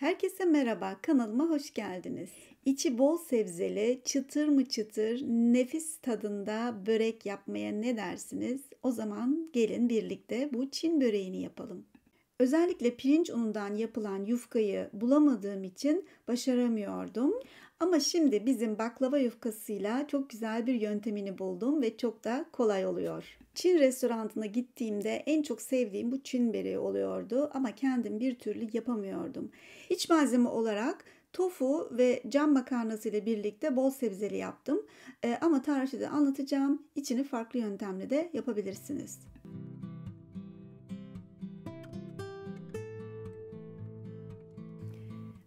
Herkese merhaba, kanalıma hoş geldiniz. İçi bol sebzeli, çıtır mı çıtır, nefis tadında börek yapmaya ne dersiniz? O zaman gelin birlikte bu Çin böreğini yapalım. Özellikle pirinç unundan yapılan yufkayı bulamadığım için başaramıyordum. Ama şimdi bizim baklava yufkasıyla çok güzel bir yöntemini buldum ve çok da kolay oluyor. Çin restoranına gittiğimde en çok sevdiğim bu Çin böreği oluyordu ama kendim bir türlü yapamıyordum. İç malzeme olarak tofu ve cam makarnası ile birlikte bol sebzeli yaptım. Ama tarifi de anlatacağım. İçini farklı yöntemle de yapabilirsiniz.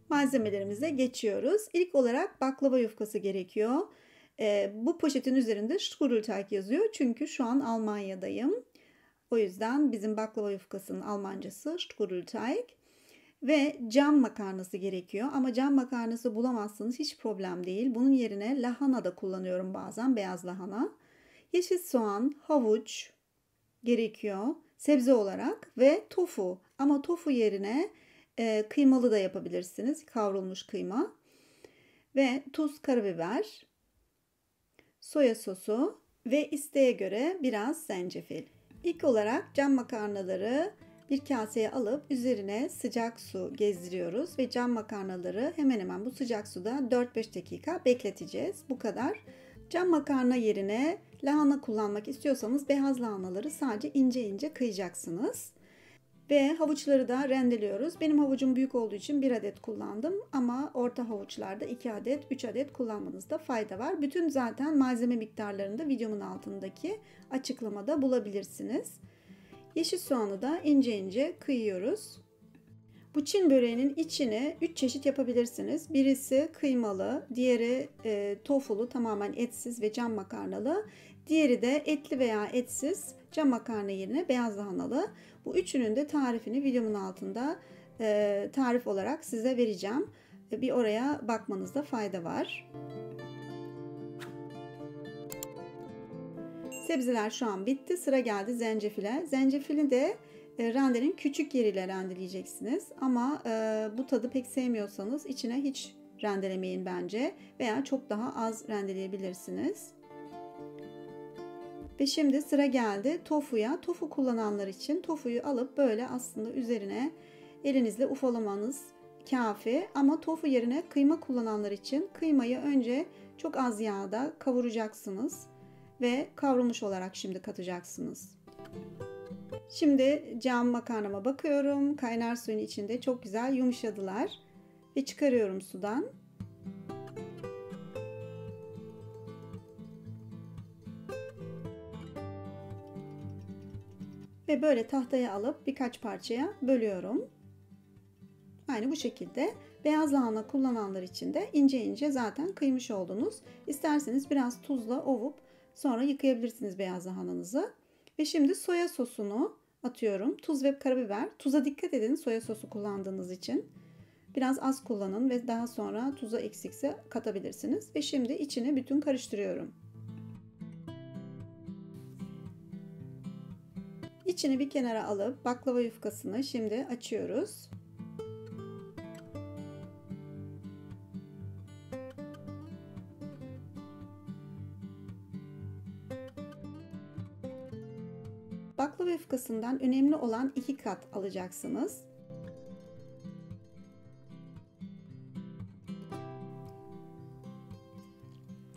Malzemelerimize geçiyoruz. İlk olarak baklava yufkası gerekiyor. Bu poşetin üzerinde Strudel yazıyor. Çünkü şu an Almanya'dayım. O yüzden bizim baklava yufkasının Almancası Strudel. Ve cam makarnası gerekiyor. Ama cam makarnası bulamazsanız hiç problem değil. Bunun yerine lahana da kullanıyorum bazen. Beyaz lahana. Yeşil soğan, havuç gerekiyor. Sebze olarak ve tofu. Ama tofu yerine kıymalı da yapabilirsiniz. Kavrulmuş kıyma. Ve tuz, karabiber, soya sosu ve isteğe göre biraz zencefil. İlk olarak cam makarnaları bir kaseye alıp üzerine sıcak su gezdiriyoruz ve cam makarnaları hemen hemen bu sıcak suda 4-5 dakika bekleteceğiz. Bu kadar. Cam makarna yerine lahana kullanmak istiyorsanız beyaz lahanaları sadece ince ince kıyacaksınız. Ve havuçları da rendeliyoruz. Benim havucum büyük olduğu için 1 adet kullandım. Ama orta havuçlarda 2 adet, 3 adet kullanmanızda fayda var. Bütün zaten malzeme miktarlarını da videomun altındaki açıklamada bulabilirsiniz. Yeşil soğanı da ince ince kıyıyoruz. Bu Çin böreğinin içine 3 çeşit yapabilirsiniz. Birisi kıymalı, diğeri tofulu, tamamen etsiz ve cam makarnalı. Diğeri de etli veya etsiz, cam makarna yerine beyaz lahanalı. Bu üçünün de tarifini videomun altında tarif olarak size vereceğim. Bir oraya bakmanızda fayda var. Sebzeler şu an bitti. Sıra geldi zencefile. Zencefili de rendenin küçük yeriyle rendeleyeceksiniz. Ama bu tadı pek sevmiyorsanız içine hiç rendelemeyin bence. Veya çok daha az rendeleyebilirsiniz. Ve şimdi sıra geldi tofuya. Tofu kullananlar için tofuyu alıp böyle aslında üzerine elinizle ufalamanız kafi. Ama tofu yerine kıyma kullananlar için kıymayı önce çok az yağda kavuracaksınız. Ve kavrulmuş olarak şimdi katacaksınız. Şimdi cam makarnama bakıyorum. Kaynar suyun içinde çok güzel yumuşadılar. Ve çıkarıyorum sudan. Ve böyle tahtaya alıp birkaç parçaya bölüyorum. Aynı bu şekilde beyaz lahana kullananlar için de ince ince zaten kıymış oldunuz. İsterseniz biraz tuzla ovup sonra yıkayabilirsiniz beyaz lahananızı. Ve şimdi soya sosunu atıyorum. Tuz ve karabiber. Tuza dikkat edin soya sosu kullandığınız için. Biraz az kullanın ve daha sonra tuzu eksikse katabilirsiniz. Ve şimdi içine bütün karıştırıyorum. İçini bir kenara alıp baklava yufkasını şimdi açıyoruz. Baklava yufkasından önemli olan 2 kat alacaksınız.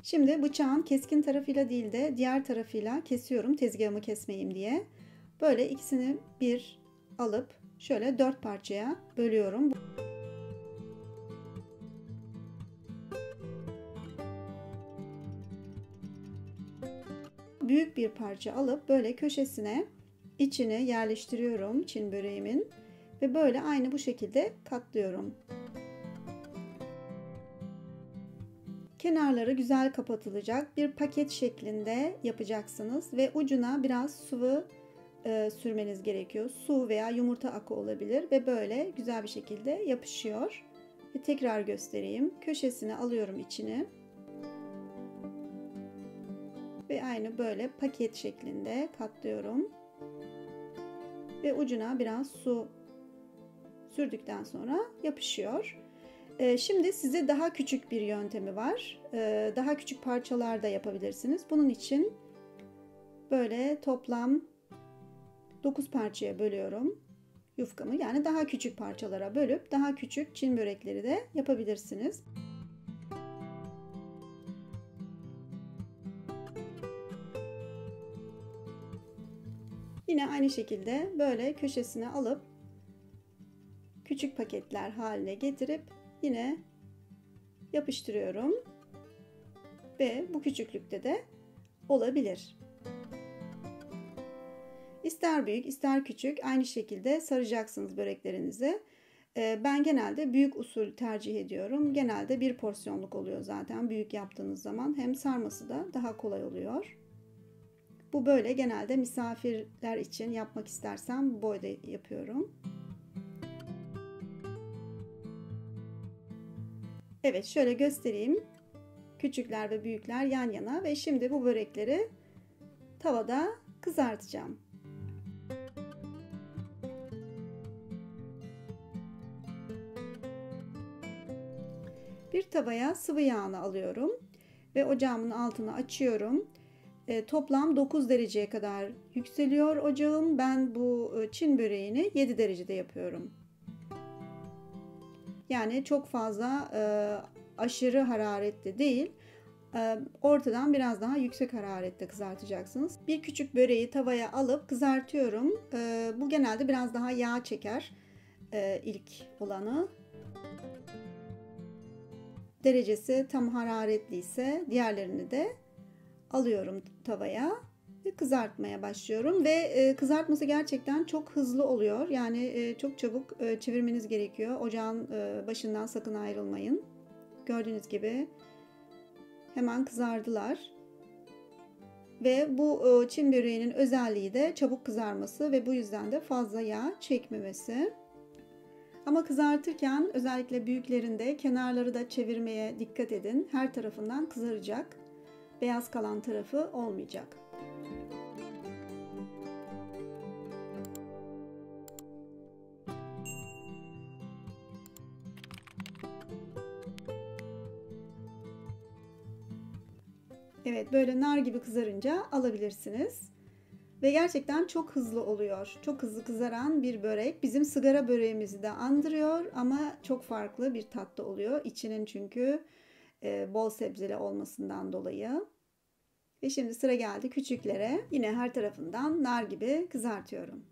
Şimdi bıçağın keskin tarafıyla değil de diğer tarafıyla kesiyorum tezgahımı kesmeyeyim diye. Böyle ikisini bir alıp şöyle 4 parçaya bölüyorum. Büyük bir parça alıp böyle köşesine içine yerleştiriyorum Çin böreğimin ve böyle aynı bu şekilde katlıyorum. Kenarları güzel kapatılacak bir paket şeklinde yapacaksınız ve ucuna biraz sıvı sürmeniz gerekiyor. Su veya yumurta akı olabilir ve böyle güzel bir şekilde yapışıyor. Ve tekrar göstereyim. Köşesine alıyorum içini. Ve aynı böyle paket şeklinde katlıyorum. Ve ucuna biraz su sürdükten sonra yapışıyor. Şimdi size daha küçük bir yöntemi var. Daha küçük parçalar da yapabilirsiniz. Bunun için böyle toplam 9 parçaya bölüyorum yufkamı. Yani daha küçük parçalara bölüp daha küçük Çin börekleri de yapabilirsiniz. Yine aynı şekilde böyle köşesine alıp küçük paketler haline getirip yine yapıştırıyorum ve bu küçüklükte de olabilir. İster büyük ister küçük aynı şekilde saracaksınız böreklerinizi. Ben genelde büyük usul tercih ediyorum. Genelde bir porsiyonluk oluyor zaten büyük yaptığınız zaman. Hem sarması da daha kolay oluyor. Bu böyle genelde misafirler için yapmak istersem bu boyda yapıyorum. Evet, şöyle göstereyim. Küçükler ve büyükler yan yana ve şimdi bu börekleri tavada kızartacağım. Bir tavaya sıvı yağını alıyorum ve ocağımın altını açıyorum. Toplam 9 dereceye kadar yükseliyor ocağım. Ben bu Çin böreğini 7 derecede yapıyorum. Yani çok fazla aşırı hararetli değil. Ortadan biraz daha yüksek hararette kızartacaksınız. Bir küçük böreği tavaya alıp kızartıyorum. Bu genelde biraz daha yağ çeker ilk olanı. Derecesi tam hararetliyse diğerlerini de alıyorum tavaya ve kızartmaya başlıyorum ve kızartması gerçekten çok hızlı oluyor. Yani çok çabuk çevirmeniz gerekiyor. Ocağın başından sakın ayrılmayın. Gördüğünüz gibi hemen kızardılar. Ve bu Çin böreğinin özelliği de çabuk kızarması ve bu yüzden de fazla yağ çekmemesi. Ama kızartırken özellikle büyüklerinde kenarları da çevirmeye dikkat edin. Her tarafından kızaracak. Beyaz kalan tarafı olmayacak. Evet, böyle nar gibi kızarınca alabilirsiniz. Ve gerçekten çok hızlı oluyor. Çok hızlı kızaran bir börek. Bizim sigara böreğimizi de andırıyor ama çok farklı bir tatta oluyor. İçinin çünkü bol sebzeli olmasından dolayı. Ve şimdi sıra geldi küçüklere. Yine her tarafından nar gibi kızartıyorum.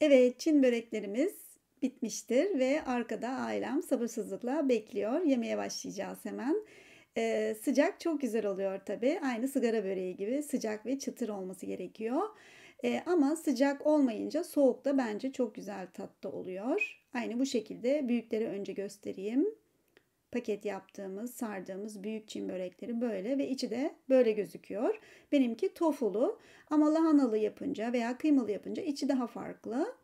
Evet, Çin böreklerimiz bitmiştir ve arkada ailem sabırsızlıkla bekliyor. Yemeye başlayacağız hemen. Sıcak çok güzel oluyor tabii. Aynı sigara böreği gibi sıcak ve çıtır olması gerekiyor. Ama sıcak olmayınca soğuk da bence çok güzel tatta oluyor. Aynı bu şekilde büyükleri önce göstereyim. Paket yaptığımız, sardığımız büyük Çin börekleri böyle ve içi de böyle gözüküyor. Benimki tofulu ama lahanalı yapınca veya kıymalı yapınca içi daha farklı.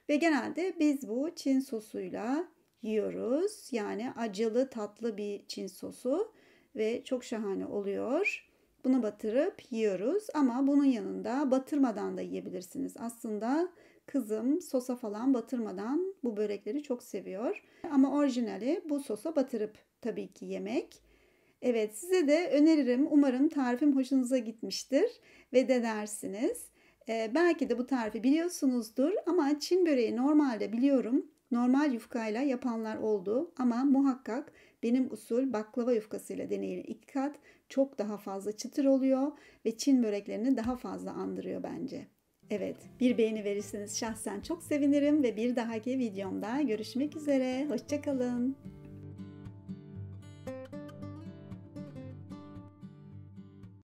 Ve genelde biz bu Çin sosuyla yiyoruz. Yani acılı tatlı bir Çin sosu ve çok şahane oluyor. Bunu batırıp yiyoruz ama bunun yanında batırmadan da yiyebilirsiniz. Aslında kızım sosa falan batırmadan bu börekleri çok seviyor. Ama orijinali bu sosa batırıp tabii ki yemek. Evet, size de öneririm. Umarım tarifim hoşunuza gitmiştir ve denersiniz. Belki de bu tarifi biliyorsunuzdur ama Çin böreği normalde biliyorum. Normal yufkayla yapanlar oldu ama muhakkak benim usul baklava yufkasıyla deneyin. 2 kat çok daha fazla çıtır oluyor ve Çin böreklerini daha fazla andırıyor bence. Evet, bir beğeni verirseniz şahsen çok sevinirim ve bir dahaki videomda görüşmek üzere. Hoşça kalın.